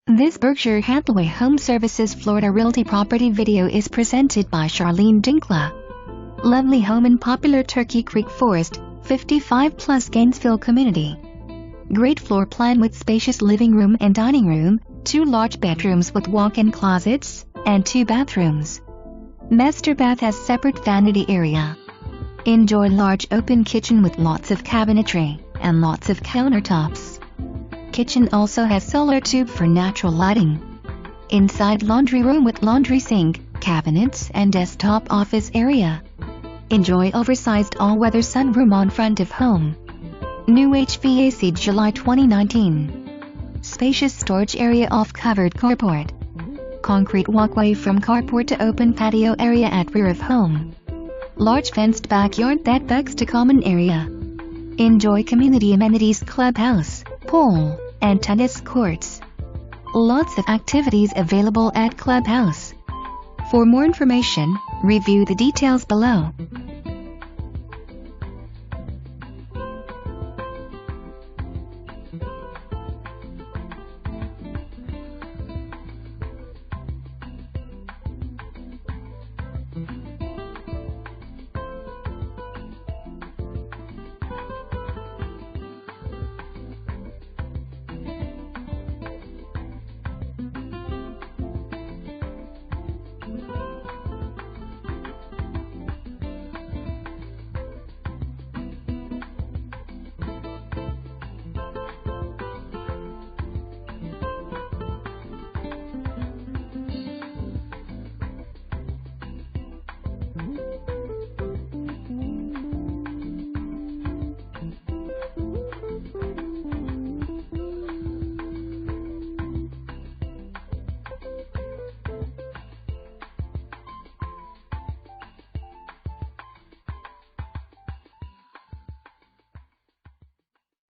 This Berkshire Hathaway HomeServices Florida Realty property video is presented by Charlene Dinkla. Lovely home in popular Turkey Creek Forest, 55 plus Gainesville Community. Great floor plan with spacious living room and dining room, 2 large bedrooms with walk-in closets, and 2 bathrooms. Master bath has separate vanity area. Enjoy large open kitchen with lots of cabinetry, and lots of countertops. Kitchen also has solar tube for natural lighting. Inside laundry room with laundry sink, cabinets and desktop office area. Enjoy oversized all-weather sunroom on front of home. New HVAC July 2019. Spacious storage area off covered carport. Concrete walkway from carport to open patio area at rear of home. Large fenced backyard that backs to common area. Enjoy community amenities clubhouse, pool, and tennis courts. Lots of activities available at clubhouse. For more information, review the details below.